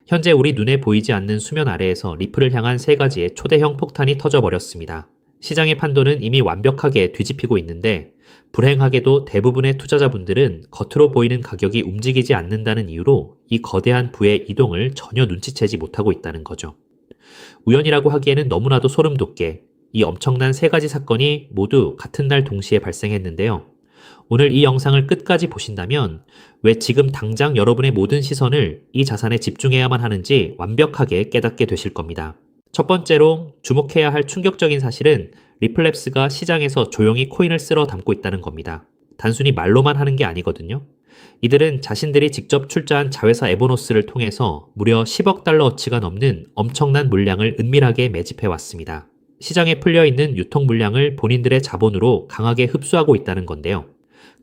현재 우리 눈에 보이지 않는 수면 아래에서 리플을 향한 세 가지의 초대형 폭탄이 터져버렸습니다. 시장의 판도는 이미 완벽하게 뒤집히고 있는데 불행하게도 대부분의 투자자분들은 겉으로 보이는 가격이 움직이지 않는다는 이유로 이 거대한 부의 이동을 전혀 눈치채지 못하고 있다는 거죠. 우연이라고 하기에는 너무나도 소름 돋게 이 엄청난 세 가지 사건이 모두 같은 날 동시에 발생했는데요. 오늘 이 영상을 끝까지 보신다면 왜 지금 당장 여러분의 모든 시선을 이 자산에 집중해야만 하는지 완벽하게 깨닫게 되실 겁니다. 첫 번째로 주목해야 할 충격적인 사실은 리플랩스가 시장에서 조용히 코인을 쓸어 담고 있다는 겁니다. 단순히 말로만 하는 게 아니거든요. 이들은 자신들이 직접 출자한 자회사 에보노스를 통해서 무려 10억 달러어치가 넘는 엄청난 물량을 은밀하게 매집해 왔습니다. 시장에 풀려있는 유통 물량을 본인들의 자본으로 강하게 흡수하고 있다는 건데요.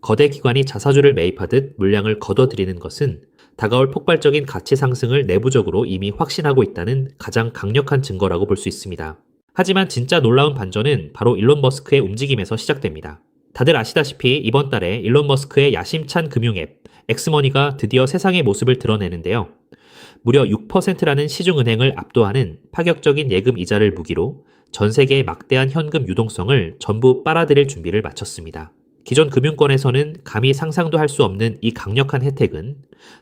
거대 기관이 자사주를 매입하듯 물량을 걷어들이는 것은 다가올 폭발적인 가치 상승을 내부적으로 이미 확신하고 있다는 가장 강력한 증거라고 볼 수 있습니다. 하지만 진짜 놀라운 반전은 바로 일론 머스크의 움직임에서 시작됩니다. 다들 아시다시피 이번 달에 일론 머스크의 야심찬 금융 앱 엑스머니가 드디어 세상의 모습을 드러내는데요. 무려 6%라는 시중은행을 압도하는 파격적인 예금 이자를 무기로 전 세계의 막대한 현금 유동성을 전부 빨아들일 준비를 마쳤습니다. 기존 금융권에서는 감히 상상도 할 수 없는 이 강력한 혜택은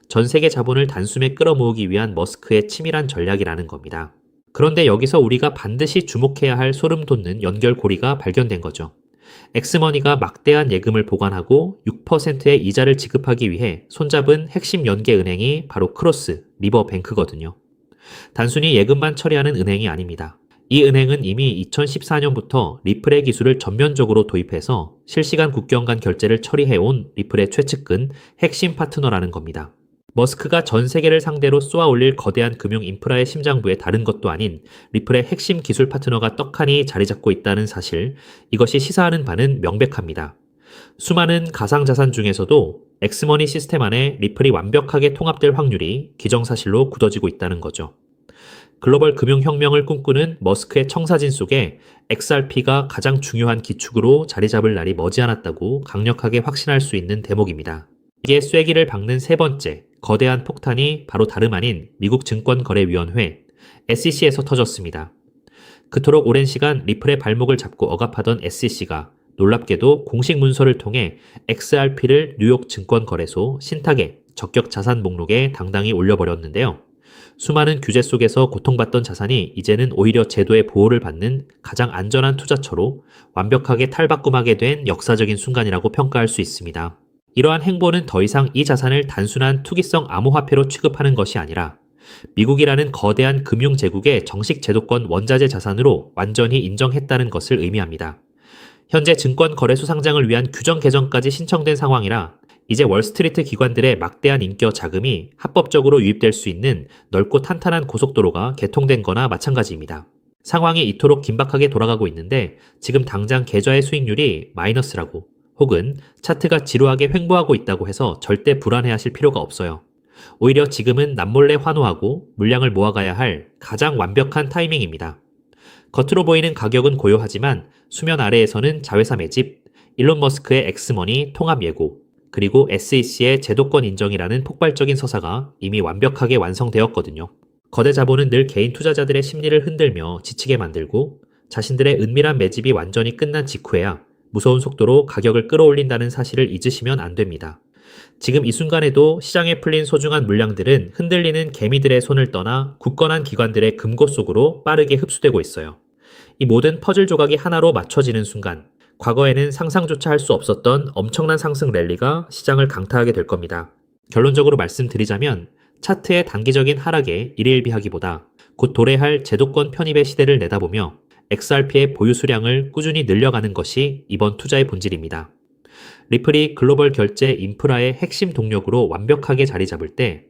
전 세계 자본을 단숨에 끌어모으기 위한 머스크의 치밀한 전략이라는 겁니다. 그런데 여기서 우리가 반드시 주목해야 할 소름 돋는 연결고리가 발견된 거죠. 엑스머니가 막대한 예금을 보관하고 6%의 이자를 지급하기 위해 손잡은 핵심 연계 은행이 바로 크로스, 리버뱅크거든요. 단순히 예금만 처리하는 은행이 아닙니다. 이 은행은 이미 2014년부터 리플의 기술을 전면적으로 도입해서 실시간 국경 간 결제를 처리해온 리플의 최측근 핵심 파트너라는 겁니다. 머스크가 전 세계를 상대로 쏘아 올릴 거대한 금융 인프라의 심장부에 다른 것도 아닌 리플의 핵심 기술 파트너가 떡하니 자리 잡고 있다는 사실, 이것이 시사하는 바는 명백합니다. 수많은 가상자산 중에서도 엑스머니 시스템 안에 리플이 완벽하게 통합될 확률이 기정사실로 굳어지고 있다는 거죠. 글로벌 금융혁명을 꿈꾸는 머스크의 청사진 속에 XRP가 가장 중요한 기축으로 자리 잡을 날이 머지않았다고 강력하게 확신할 수 있는 대목입니다. 이게 쐐기를 박는 세 번째, 거대한 폭탄이 바로 다름 아닌 미국 증권거래위원회 SEC에서 터졌습니다. 그토록 오랜 시간 리플의 발목을 잡고 억압하던 SEC가 놀랍게도 공식 문서를 통해 XRP를 뉴욕 증권거래소 신탁의 적격 자산 목록에 당당히 올려버렸는데요. 수많은 규제 속에서 고통받던 자산이 이제는 오히려 제도의 보호를 받는 가장 안전한 투자처로 완벽하게 탈바꿈하게 된 역사적인 순간이라고 평가할 수 있습니다. 이러한 행보는 더 이상 이 자산을 단순한 투기성 암호화폐로 취급하는 것이 아니라 미국이라는 거대한 금융제국의 정식 제도권 원자재 자산으로 완전히 인정했다는 것을 의미합니다. 현재 증권거래소 상장을 위한 규정 개정까지 신청된 상황이라 이제 월스트리트 기관들의 막대한 인겨 자금이 합법적으로 유입될 수 있는 넓고 탄탄한 고속도로가 개통된 거나 마찬가지입니다. 상황이 이토록 긴박하게 돌아가고 있는데 지금 당장 계좌의 수익률이 마이너스라고 혹은 차트가 지루하게 횡보하고 있다고 해서 절대 불안해하실 필요가 없어요. 오히려 지금은 남몰래 환호하고 물량을 모아가야 할 가장 완벽한 타이밍입니다. 겉으로 보이는 가격은 고요하지만 수면 아래에서는 자회사 매집, 일론 머스크의 엑스머니 통합 예고, 그리고 SEC의 제도권 인정이라는 폭발적인 서사가 이미 완벽하게 완성되었거든요. 거대 자본은 늘 개인 투자자들의 심리를 흔들며 지치게 만들고 자신들의 은밀한 매집이 완전히 끝난 직후에야 무서운 속도로 가격을 끌어올린다는 사실을 잊으시면 안 됩니다. 지금 이 순간에도 시장에 풀린 소중한 물량들은 흔들리는 개미들의 손을 떠나 굳건한 기관들의 금고 속으로 빠르게 흡수되고 있어요. 이 모든 퍼즐 조각이 하나로 맞춰지는 순간, 과거에는 상상조차 할 수 없었던 엄청난 상승 랠리가 시장을 강타하게 될 겁니다. 결론적으로 말씀드리자면 차트의 단기적인 하락에 일희일비하기보다 곧 도래할 제도권 편입의 시대를 내다보며 XRP의 보유 수량을 꾸준히 늘려가는 것이 이번 투자의 본질입니다. 리플이 글로벌 결제 인프라의 핵심 동력으로 완벽하게 자리 잡을 때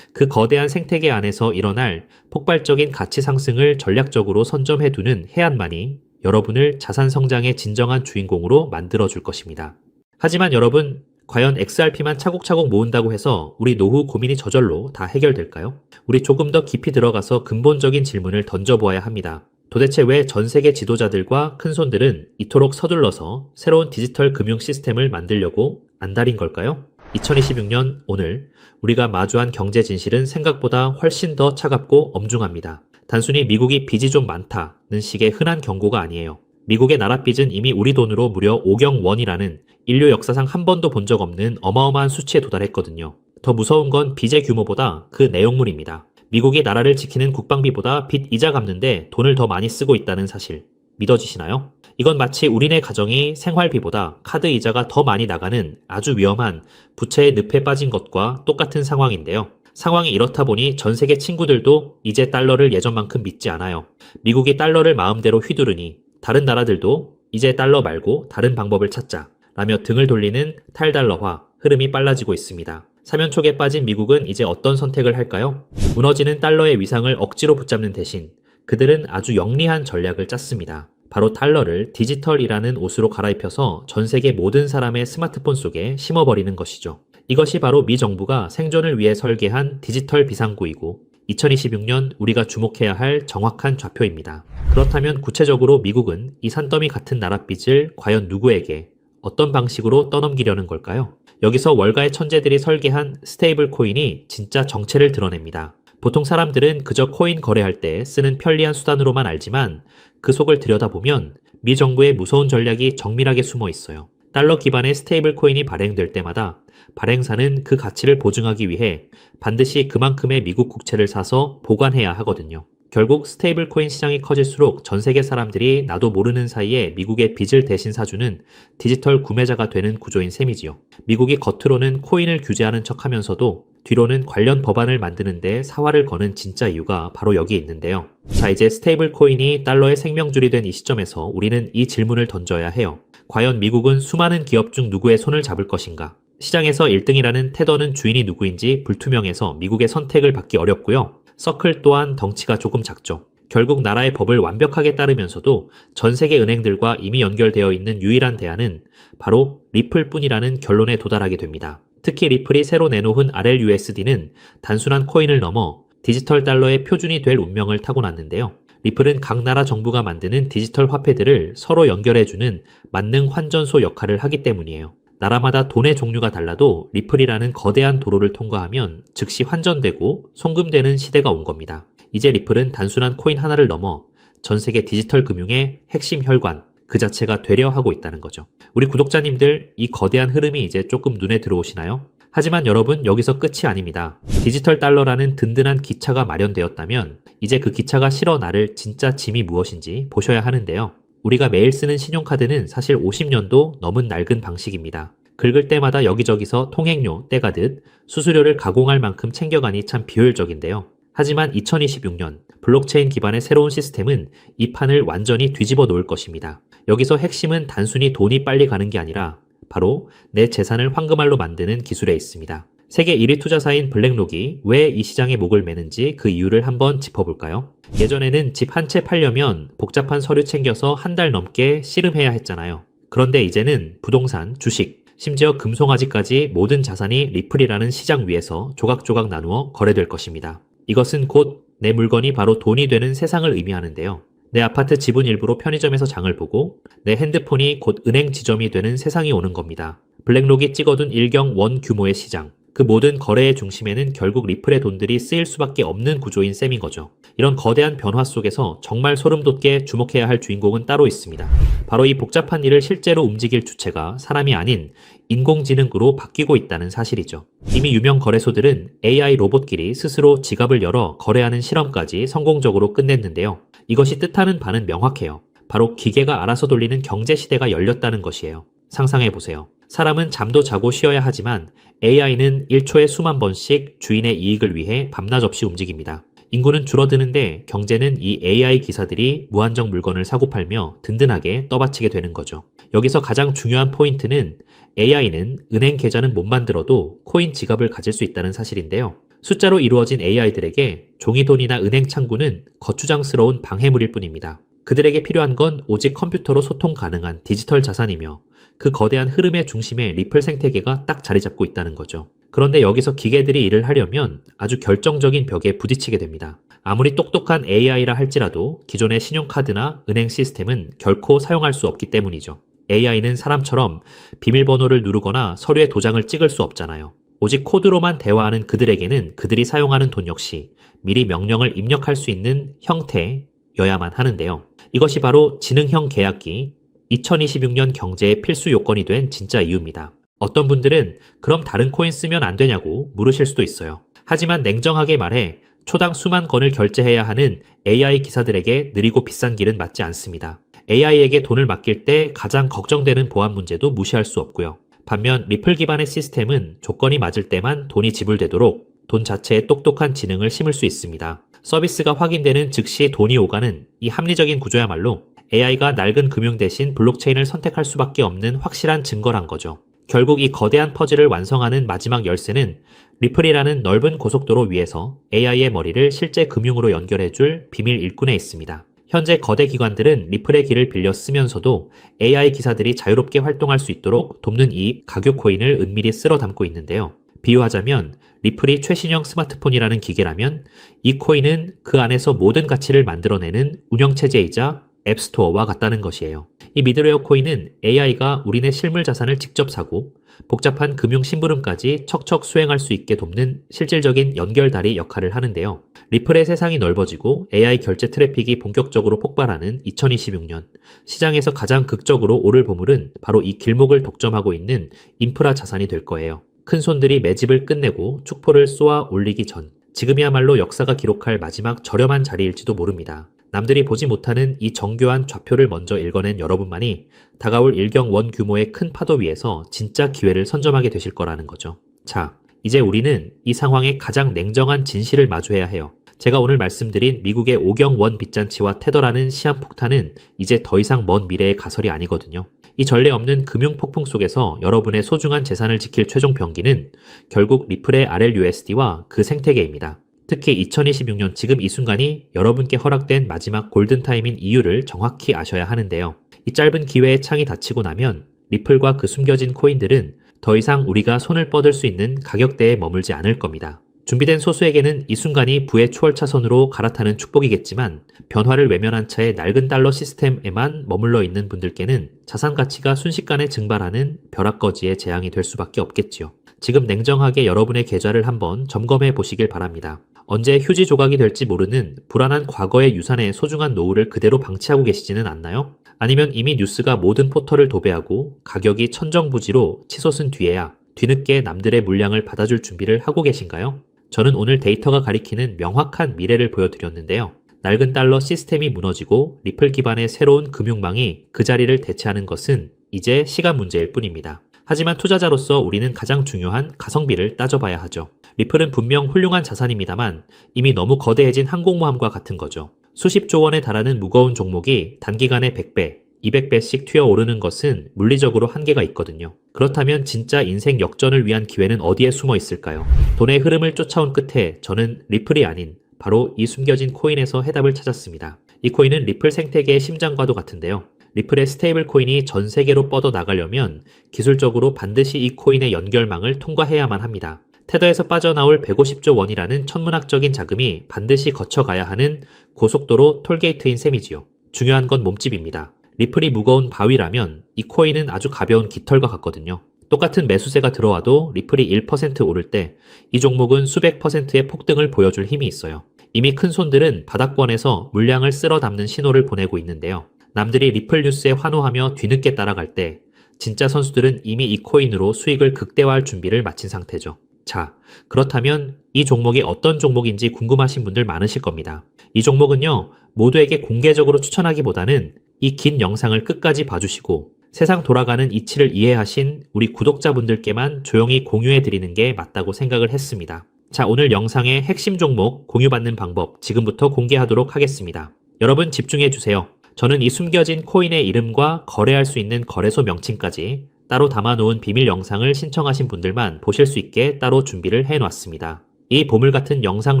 그 거대한 생태계 안에서 일어날 폭발적인 가치 상승을 전략적으로 선점해두는 해안만이 여러분을 자산 성장의 진정한 주인공으로 만들어줄 것입니다. 하지만 여러분, 과연 XRP만 차곡차곡 모은다고 해서 우리 노후 고민이 저절로 다 해결될까요? 우리 조금 더 깊이 들어가서 근본적인 질문을 던져보아야 합니다. 도대체 왜 전 세계 지도자들과 큰손들은 이토록 서둘러서 새로운 디지털 금융 시스템을 만들려고 안달인 걸까요? 2026년 오늘 우리가 마주한 경제 진실은 생각보다 훨씬 더 차갑고 엄중합니다. 단순히 미국이 빚이 좀 많다는 식의 흔한 경고가 아니에요. 미국의 나라 빚은 이미 우리 돈으로 무려 5경 원이라는 인류 역사상 한 번도 본 적 없는 어마어마한 수치에 도달했거든요. 더 무서운 건 빚의 규모보다 그 내용물입니다. 미국이 나라를 지키는 국방비보다 빚 이자 갚는데 돈을 더 많이 쓰고 있다는 사실. 믿어지시나요? 이건 마치 우리네 가정이 생활비보다 카드 이자가 더 많이 나가는 아주 위험한 부채의 늪에 빠진 것과 똑같은 상황인데요. 상황이 이렇다 보니 전 세계 친구들도 이제 달러를 예전만큼 믿지 않아요. 미국이 달러를 마음대로 휘두르니 다른 나라들도 이제 달러 말고 다른 방법을 찾자 라며 등을 돌리는 탈달러화 흐름이 빨라지고 있습니다. 사면초에 빠진 미국은 이제 어떤 선택을 할까요? 무너지는 달러의 위상을 억지로 붙잡는 대신 그들은 아주 영리한 전략을 짰습니다. 바로 달러를 디지털이라는 옷으로 갈아입혀서 전 세계 모든 사람의 스마트폰 속에 심어버리는 것이죠. 이것이 바로 미 정부가 생존을 위해 설계한 디지털 비상구이고 2026년 우리가 주목해야 할 정확한 좌표입니다. 그렇다면 구체적으로 미국은 이 산더미 같은 나라 빚을 과연 누구에게 어떤 방식으로 떠넘기려는 걸까요? 여기서 월가의 천재들이 설계한 스테이블 코인이 진짜 정체를 드러냅니다. 보통 사람들은 그저 코인 거래할 때 쓰는 편리한 수단으로만 알지만 그 속을 들여다보면 미 정부의 무서운 전략이 정밀하게 숨어 있어요. 달러 기반의 스테이블 코인이 발행될 때마다 발행사는 그 가치를 보증하기 위해 반드시 그만큼의 미국 국채를 사서 보관해야 하거든요. 결국 스테이블 코인 시장이 커질수록 전 세계 사람들이 나도 모르는 사이에 미국의 빚을 대신 사주는 디지털 구매자가 되는 구조인 셈이지요. 미국이 겉으로는 코인을 규제하는 척하면서도 뒤로는 관련 법안을 만드는데 사활을 거는 진짜 이유가 바로 여기 있는데요. 자, 이제 스테이블 코인이 달러의 생명줄이 된 이 시점에서 우리는 이 질문을 던져야 해요. 과연 미국은 수많은 기업 중 누구의 손을 잡을 것인가? 시장에서 1등이라는 테더는 주인이 누구인지 불투명해서 미국의 선택을 받기 어렵고요. 서클 또한 덩치가 조금 작죠. 결국 나라의 법을 완벽하게 따르면서도 전 세계 은행들과 이미 연결되어 있는 유일한 대안은 바로 리플뿐이라는 결론에 도달하게 됩니다. 특히 리플이 새로 내놓은 RLUSD는 단순한 코인을 넘어 디지털 달러의 표준이 될 운명을 타고났는데요. 리플은 각 나라 정부가 만드는 디지털 화폐들을 서로 연결해주는 만능 환전소 역할을 하기 때문이에요. 나라마다 돈의 종류가 달라도 리플이라는 거대한 도로를 통과하면 즉시 환전되고 송금되는 시대가 온 겁니다. 이제 리플은 단순한 코인 하나를 넘어 전 세계 디지털 금융의 핵심 혈관 그 자체가 되려 하고 있다는 거죠. 우리 구독자님들 이 거대한 흐름이 이제 조금 눈에 들어오시나요? 하지만 여러분 여기서 끝이 아닙니다. 디지털 달러라는 든든한 기차가 마련되었다면 이제 그 기차가 실어 나를 진짜 짐이 무엇인지 보셔야 하는데요. 우리가 매일 쓰는 신용카드는 사실 50년도 넘은 낡은 방식입니다. 긁을 때마다 여기저기서 통행료 떼가듯 수수료를 가공할 만큼 챙겨가니 참 비효율적인데요. 하지만 2026년 블록체인 기반의 새로운 시스템은 이 판을 완전히 뒤집어 놓을 것입니다. 여기서 핵심은 단순히 돈이 빨리 가는 게 아니라 바로 내 재산을 황금알로 만드는 기술에 있습니다. 세계 1위 투자사인 블랙록이 왜 이 시장에 목을 매는지 그 이유를 한번 짚어볼까요? 예전에는 집 한 채 팔려면 복잡한 서류 챙겨서 한 달 넘게 씨름해야 했잖아요. 그런데 이제는 부동산, 주식, 심지어 금송아지까지 모든 자산이 리플이라는 시장 위에서 조각조각 나누어 거래될 것입니다. 이것은 곧 내 물건이 바로 돈이 되는 세상을 의미하는데요. 내 아파트 지분 일부로 편의점에서 장을 보고 내 핸드폰이 곧 은행 지점이 되는 세상이 오는 겁니다. 블랙록이 찍어둔 일경 원 규모의 시장. 그 모든 거래의 중심에는 결국 리플의 돈들이 쓰일 수밖에 없는 구조인 셈인 거죠. 이런 거대한 변화 속에서 정말 소름 돋게 주목해야 할 주인공은 따로 있습니다. 바로 이 복잡한 일을 실제로 움직일 주체가 사람이 아닌 인공지능으로 바뀌고 있다는 사실이죠. 이미 유명 거래소들은 AI 로봇끼리 스스로 지갑을 열어 거래하는 실험까지 성공적으로 끝냈는데요. 이것이 뜻하는 바는 명확해요. 바로 기계가 알아서 돌리는 경제 시대가 열렸다는 것이에요. 상상해보세요. 사람은 잠도 자고 쉬어야 하지만 AI는 1초에 수만 번씩 주인의 이익을 위해 밤낮 없이 움직입니다. 인구는 줄어드는데 경제는 이 AI 기사들이 무한정 물건을 사고 팔며 든든하게 떠받치게 되는 거죠. 여기서 가장 중요한 포인트는 AI는 은행 계좌는 못 만들어도 코인 지갑을 가질 수 있다는 사실인데요. 숫자로 이루어진 AI들에게 종이돈이나 은행 창구는 거추장스러운 방해물일 뿐입니다. 그들에게 필요한 건 오직 컴퓨터로 소통 가능한 디지털 자산이며 그 거대한 흐름의 중심에 리플 생태계가 딱 자리 잡고 있다는 거죠. 그런데 여기서 기계들이 일을 하려면 아주 결정적인 벽에 부딪히게 됩니다. 아무리 똑똑한 AI라 할지라도 기존의 신용카드나 은행 시스템은 결코 사용할 수 없기 때문이죠. AI는 사람처럼 비밀번호를 누르거나 서류에 도장을 찍을 수 없잖아요. 오직 코드로만 대화하는 그들에게는 그들이 사용하는 돈 역시 미리 명령을 입력할 수 있는 형태여야만 하는데요. 이것이 바로 지능형 계약기, 2026년 경제의 필수 요건이 된 진짜 이유입니다. 어떤 분들은 그럼 다른 코인 쓰면 안 되냐고 물으실 수도 있어요. 하지만 냉정하게 말해 초당 수만 건을 결제해야 하는 AI 기사들에게 느리고 비싼 길은 맞지 않습니다. AI에게 돈을 맡길 때 가장 걱정되는 보안 문제도 무시할 수 없고요. 반면 리플 기반의 시스템은 조건이 맞을 때만 돈이 지불되도록 돈 자체에 똑똑한 지능을 심을 수 있습니다. 서비스가 확인되는 즉시 돈이 오가는 이 합리적인 구조야말로 AI가 낡은 금융 대신 블록체인을 선택할 수밖에 없는 확실한 증거란 거죠. 결국 이 거대한 퍼즐을 완성하는 마지막 열쇠는 리플이라는 넓은 고속도로 위에서 AI의 머리를 실제 금융으로 연결해줄 비밀 일꾼에 있습니다. 현재 거대 기관들은 리플의 길을 빌려 쓰면서도 AI 기사들이 자유롭게 활동할 수 있도록 돕는 이 가교 코인을 은밀히 쓸어 담고 있는데요. 비유하자면 리플이 최신형 스마트폰이라는 기계라면 이 코인은 그 안에서 모든 가치를 만들어내는 운영체제이자 앱스토어와 같다는 것이에요. 이 미드웨어 코인은 AI가 우리네 실물 자산을 직접 사고 복잡한 금융 심부름까지 척척 수행할 수 있게 돕는 실질적인 연결다리 역할을 하는데요. 리플의 세상이 넓어지고 AI 결제 트래픽이 본격적으로 폭발하는 2026년, 시장에서 가장 극적으로 오를 보물은 바로 이 길목을 독점하고 있는 인프라 자산이 될 거예요. 큰 손들이 매집을 끝내고 축포를 쏘아 올리기 전, 지금이야말로 역사가 기록할 마지막 저렴한 자리일지도 모릅니다. 남들이 보지 못하는 이 정교한 좌표를 먼저 읽어낸 여러분만이 다가올 일경원 규모의 큰 파도 위에서 진짜 기회를 선점하게 되실 거라는 거죠. 자, 이제 우리는 이 상황의 가장 냉정한 진실을 마주해야 해요. 제가 오늘 말씀드린 미국의 오경원 빚잔치와 테더라는 시한폭탄은 이제 더 이상 먼 미래의 가설이 아니거든요. 이 전례 없는 금융 폭풍 속에서 여러분의 소중한 재산을 지킬 최종 병기는 결국 리플의 RLUSD와 그 생태계입니다. 특히 2026년 지금 이 순간이 여러분께 허락된 마지막 골든타임인 이유를 정확히 아셔야 하는데요. 이 짧은 기회의 창이 닫히고 나면 리플과 그 숨겨진 코인들은 더 이상 우리가 손을 뻗을 수 있는 가격대에 머물지 않을 겁니다. 준비된 소수에게는 이 순간이 부의 추월차선으로 갈아타는 축복이겠지만 변화를 외면한 채 낡은 달러 시스템에만 머물러 있는 분들께는 자산 가치가 순식간에 증발하는 벼락거지의 재앙이 될 수밖에 없겠지요. 지금 냉정하게 여러분의 계좌를 한번 점검해 보시길 바랍니다. 언제 휴지 조각이 될지 모르는 불안한 과거의 유산의 소중한 노후를 그대로 방치하고 계시지는 않나요? 아니면 이미 뉴스가 모든 포털을 도배하고 가격이 천정부지로 치솟은 뒤에야 뒤늦게 남들의 물량을 받아줄 준비를 하고 계신가요? 저는 오늘 데이터가 가리키는 명확한 미래를 보여드렸는데요. 낡은 달러 시스템이 무너지고 리플 기반의 새로운 금융망이 그 자리를 대체하는 것은 이제 시간 문제일 뿐입니다. 하지만 투자자로서 우리는 가장 중요한 가성비를 따져봐야 하죠. 리플은 분명 훌륭한 자산입니다만 이미 너무 거대해진 항공모함과 같은 거죠. 수십조 원에 달하는 무거운 종목이 단기간에 100배, 200배씩 튀어오르는 것은 물리적으로 한계가 있거든요. 그렇다면 진짜 인생 역전을 위한 기회는 어디에 숨어 있을까요? 돈의 흐름을 쫓아온 끝에 저는 리플이 아닌 바로 이 숨겨진 코인에서 해답을 찾았습니다. 이 코인은 리플 생태계의 심장과도 같은데요. 리플의 스테이블 코인이 전 세계로 뻗어 나가려면 기술적으로 반드시 이 코인의 연결망을 통과해야만 합니다. 테더에서 빠져나올 150조 원이라는 천문학적인 자금이 반드시 거쳐가야 하는 고속도로 톨게이트인 셈이지요. 중요한 건 몸집입니다. 리플이 무거운 바위라면 이 코인은 아주 가벼운 깃털과 같거든요. 똑같은 매수세가 들어와도 리플이 1% 오를 때 이 종목은 수백 퍼센트의 폭등을 보여줄 힘이 있어요. 이미 큰 손들은 바닥권에서 물량을 쓸어 담는 신호를 보내고 있는데요. 남들이 리플 뉴스에 환호하며 뒤늦게 따라갈 때 진짜 선수들은 이미 이 코인으로 수익을 극대화할 준비를 마친 상태죠. 자, 그렇다면 이 종목이 어떤 종목인지 궁금하신 분들 많으실 겁니다. 이 종목은요, 모두에게 공개적으로 추천하기보다는 이 긴 영상을 끝까지 봐주시고 세상 돌아가는 이치를 이해하신 우리 구독자분들께만 조용히 공유해드리는 게 맞다고 생각을 했습니다. 자, 오늘 영상의 핵심 종목 공유받는 방법 지금부터 공개하도록 하겠습니다. 여러분 집중해주세요. 저는 이 숨겨진 코인의 이름과 거래할 수 있는 거래소 명칭까지 따로 담아놓은 비밀 영상을 신청하신 분들만 보실 수 있게 따로 준비를 해놨습니다. 이 보물 같은 영상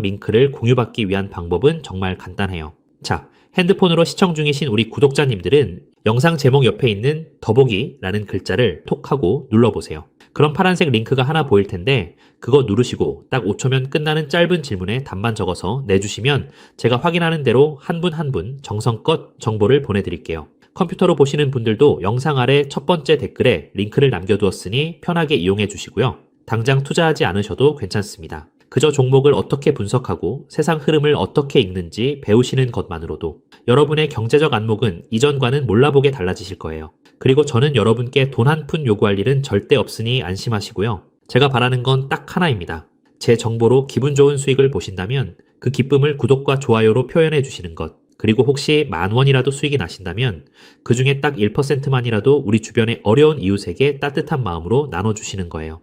링크를 공유받기 위한 방법은 정말 간단해요. 자, 핸드폰으로 시청 중이신 우리 구독자님들은 영상 제목 옆에 있는 더보기라는 글자를 톡 하고 눌러보세요. 그럼 파란색 링크가 하나 보일 텐데 그거 누르시고 딱 5초면 끝나는 짧은 질문에 답만 적어서 내주시면 제가 확인하는 대로 한 분 한 분 정성껏 정보를 보내드릴게요. 컴퓨터로 보시는 분들도 영상 아래 첫 번째 댓글에 링크를 남겨두었으니 편하게 이용해 주시고요. 당장 투자하지 않으셔도 괜찮습니다. 그저 종목을 어떻게 분석하고 세상 흐름을 어떻게 읽는지 배우시는 것만으로도 여러분의 경제적 안목은 이전과는 몰라보게 달라지실 거예요. 그리고 저는 여러분께 돈 한 푼 요구할 일은 절대 없으니 안심하시고요. 제가 바라는 건 딱 하나입니다. 제 정보로 기분 좋은 수익을 보신다면 그 기쁨을 구독과 좋아요로 표현해 주시는 것. 그리고 혹시 10,000원이라도 수익이 나신다면 그 중에 딱 1%만이라도 우리 주변의 어려운 이웃에게 따뜻한 마음으로 나눠주시는 거예요.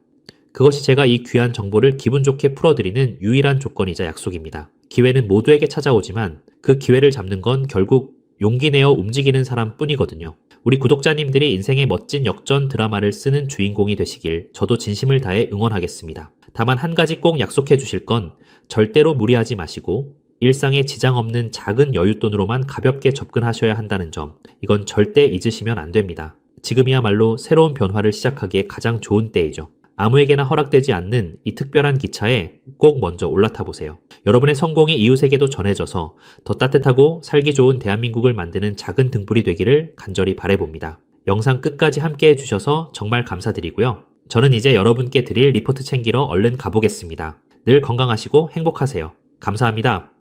그것이 제가 이 귀한 정보를 기분 좋게 풀어드리는 유일한 조건이자 약속입니다. 기회는 모두에게 찾아오지만 그 기회를 잡는 건 결국 용기 내어 움직이는 사람 뿐이거든요. 우리 구독자님들이 인생의 멋진 역전 드라마를 쓰는 주인공이 되시길 저도 진심을 다해 응원하겠습니다. 다만 한 가지 꼭 약속해 주실 건 절대로 무리하지 마시고 일상에 지장 없는 작은 여윳돈으로만 가볍게 접근하셔야 한다는 점, 이건 절대 잊으시면 안 됩니다. 지금이야말로 새로운 변화를 시작하기에 가장 좋은 때이죠. 아무에게나 허락되지 않는 이 특별한 기차에 꼭 먼저 올라타 보세요. 여러분의 성공이 이웃에게도 전해져서 더 따뜻하고 살기 좋은 대한민국을 만드는 작은 등불이 되기를 간절히 바라봅니다. 영상 끝까지 함께 해주셔서 정말 감사드리고요. 저는 이제 여러분께 드릴 리포트 챙기러 얼른 가보겠습니다. 늘 건강하시고 행복하세요. 감사합니다.